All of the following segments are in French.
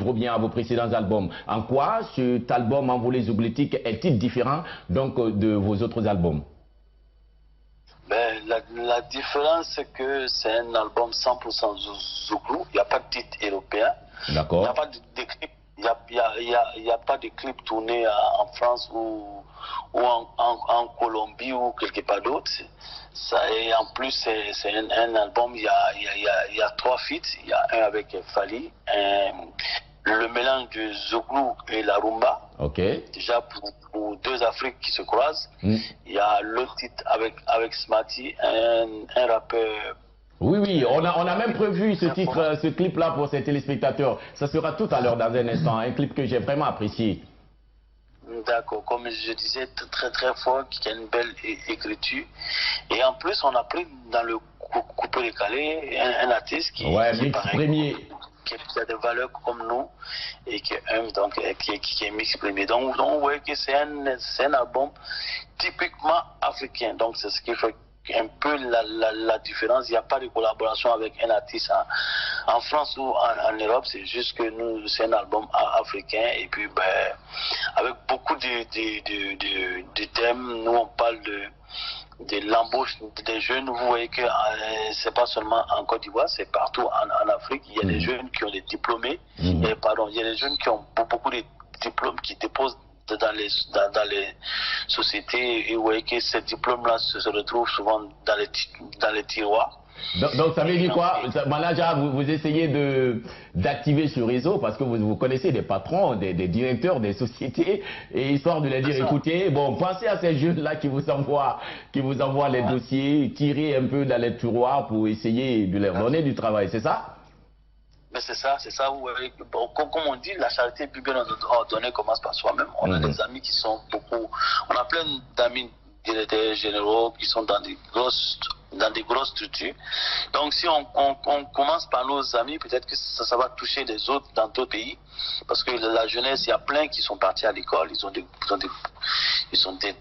revient à vos précédents albums. En quoi cet album Envolée zougloutique est-il différent donc de vos autres albums? Ben, la différence, c'est que c'est un album 100% zouglou. Il n'y a pas de titre européen. D'accord. Il n'y a pas de clip. Il y a pas de clip tourné en France ou en Colombie ou quelque part d'autre. Et en plus, c'est un album, il y a 3 feats. Il y a un avec Fally, le mélange du zouglou et la rumba. Ok. Déjà pour 2 Afriques qui se croisent. Il y a le titre avec Smarty, un rappeur. Oui, oui, on a même prévu ce titre, ce clip-là pour ses téléspectateurs. Ça sera tout à l'heure dans un instant, un clip que j'ai vraiment apprécié. D'accord, comme je disais, très très fort, qui a une belle écriture. Et en plus, on a pris dans le coupé décalé un artiste qui est pareil, qui a des valeurs comme nous et qui est mix premier. Donc vous voyez que c'est un album typiquement africain. Donc c'est ce qui fait un peu la différence. Il n'y a pas de collaboration avec un artiste en France ou en Europe. C'est juste que nous, c'est un album africain. Et puis avec beaucoup de thèmes, nous on parle de l'embauche des jeunes. Vous voyez que c'est pas seulement en Côte d'Ivoire, c'est partout en Afrique. Il y a des jeunes qui ont des diplômés, il y a des jeunes qui ont beaucoup de diplômes, qui déposent dans les sociétés, et vous voyez que ces diplômes-là se retrouvent souvent dans les tiroirs. Donc ça veut dire quoi? Manager, vous essayez d'activer ce réseau parce que vous connaissez des patrons, des directeurs des sociétés, et histoire de leur dire, écoutez, bon, pensez à ces jeunes-là qui vous envoient les dossiers, tirez un peu dans les tiroirs pour essayer de leur donner du travail, c'est ça? Mais c'est ça, vous voyez, comme on dit, la charité plus bien ordonnée commence par soi-même. On a des amis qui sont beaucoup, on a plein d'amis directeurs généraux qui sont dans des grosses structures. Donc si on commence par nos amis, peut-être que ça va toucher les autres dans d'autres pays, parce que la jeunesse, il y a plein qui sont partis à l'école, ils ont des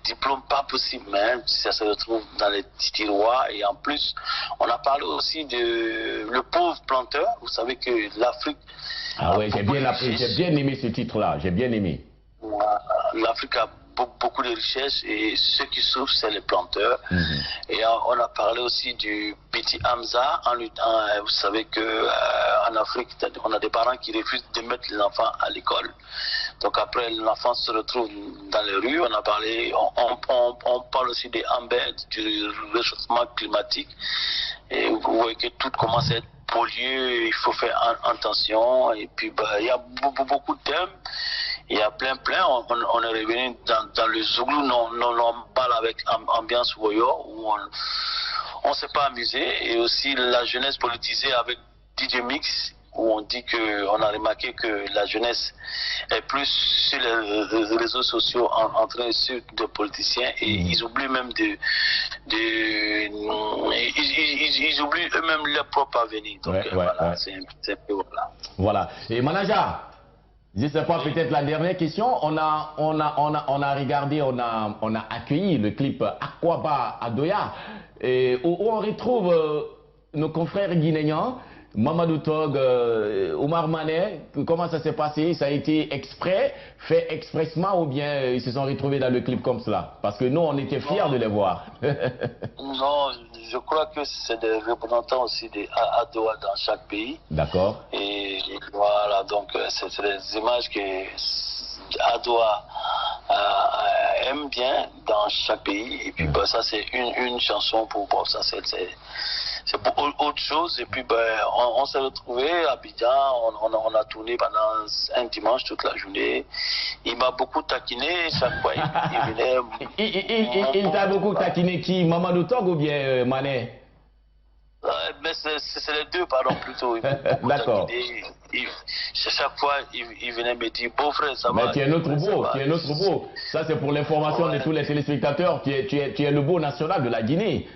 diplômes pas possibles, mais ça se retrouve dans les tiroirs. Et en plus, on a parlé aussi de le pauvre planteur. Vous savez que l'Afrique... Ah ouais, j'ai bien aimé ce titre-là, j'ai bien aimé. L'Afrique a beaucoup de richesses et ceux qui souffrent, c'est les planteurs. Et on a parlé aussi du petit Hamza. Vous savez qu'en Afrique, on a des parents qui refusent de mettre les enfants à l'école. Donc après, l'enfant se retrouve dans les rues. On a parlé, on parle aussi des Amber, du réchauffement climatique. Et vous voyez que tout commence à être pollué, il faut faire attention. Et puis, il y a beaucoup de thèmes. Il y a plein. On est revenu dans le zouglou normal avec ambiance voyeur, où on s'est pas amusé. Et aussi la jeunesse politisée avec DJ Mix, où on dit on a remarqué que la jeunesse est plus sur les réseaux sociaux en train de suivre des politiciens, et ils oublient même ils oublient eux-mêmes leur propre avenir. Donc voilà, c'est un peu voilà. Voilà. Et manager, je sais pas, peut-être la dernière question, on a regardé, on a accueilli le clip Aquaba Adoya, où on retrouve nos confrères guinéens, Mamadou Tog, Omar Mané. Comment ça s'est passé? Ça a été fait expressement, ou bien ils se sont retrouvés dans le clip comme cela? Parce que nous, on était fiers de les voir. Non, je crois que c'est des représentants aussi des Adoa dans chaque pays. D'accord. Et voilà, donc c'est des images que Adoa aime bien dans chaque pays. Et puis ça, c'est une chanson pour ça, c'est autre chose. Et puis on s'est retrouvés à Abidjan, on a tourné pendant un dimanche toute la journée. Il m'a beaucoup taquiné chaque fois. Il venait. Il t'a beaucoup taquiné qui? Mamadou Tog ou bien Mané? Mais c'est les deux, pardon, plutôt. D'accord. Chaque fois, il venait me dire, beau frère, ça va. Mais tu es notre beau, Ça, c'est pour l'information de tous les téléspectateurs. Tu es le beau national de la Guinée.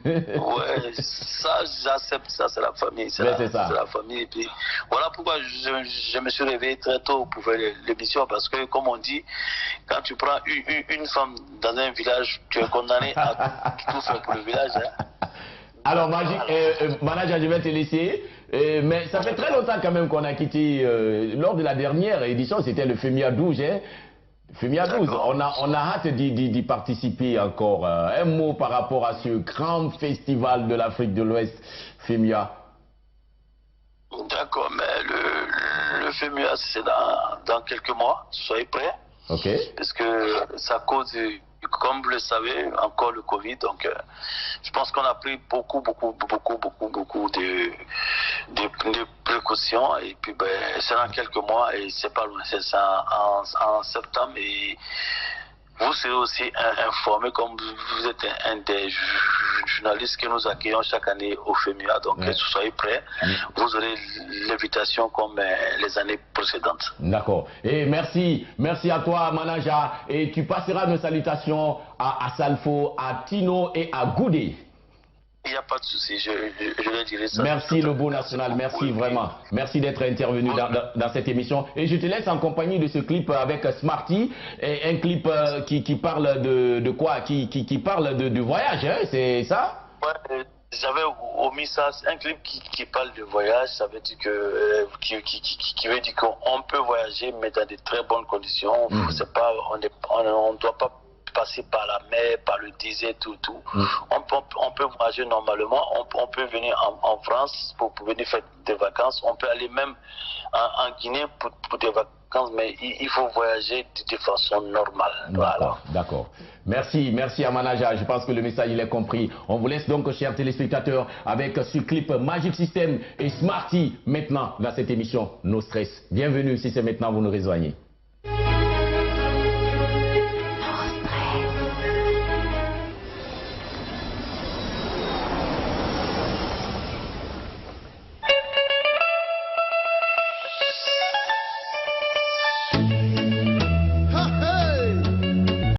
Ouais, ça, j'accepte ça, c'est la famille. C'est la famille. Et puis, voilà pourquoi je me suis réveillé très tôt pour faire l'émission, parce que, comme on dit, quand tu prends une femme dans un village, tu es condamné à tout faire pour le village. Hein. Alors, manager, je vais te laisser. Mais ça fait très longtemps quand même qu'on a quitté, lors de la dernière édition, c'était le FEMIA 12. Hein. FEMIA 12, on a hâte d'y participer encore. Un mot par rapport à ce grand festival de l'Afrique de l'Ouest, FEMIA. D'accord, mais le FEMIA, c'est dans quelques mois, soyez prêts. Ok. Parce que ça cause, comme vous le savez, encore le Covid. Donc, je pense qu'on a pris beaucoup de précautions. Et puis, ben, c'est dans quelques mois et c'est pas loin. C'est ça en septembre. Et vous serez aussi informés, comme vous êtes un des journalistes que nous accueillons chaque année au FEMIA. Donc, soyez prêts. Vous aurez l'invitation comme les années précédentes. D'accord. Et merci à toi, Manaja. Et tu passeras nos salutations à Salfo, à Tino et à Goudé. Il n'y a pas de souci, je le dirai ça. Merci le beau national, merci vraiment. Merci d'être intervenu dans cette émission. Et je te laisse en compagnie de ce clip avec Smarty, et un clip qui parle de quoi? Qui parle de voyage, hein, c'est ça? Ouais, j'avais omis ça, un clip qui parle de voyage, ça veut dire que qui veut dire qu'on peut voyager mais dans de très bonnes conditions. C'est pas, on ne doit pas passer par la mer, par le désert, tout. On peut voyager normalement, on peut venir en France pour venir faire des vacances, on peut aller même en Guinée pour des vacances, mais il faut voyager de façon normale. D'accord. Merci à Manaja, je pense que le message il est compris. On vous laisse donc, chers téléspectateurs, avec ce clip Magic System et Smarty maintenant dans cette émission No Stress. Bienvenue si c'est maintenant vous nous rejoignez.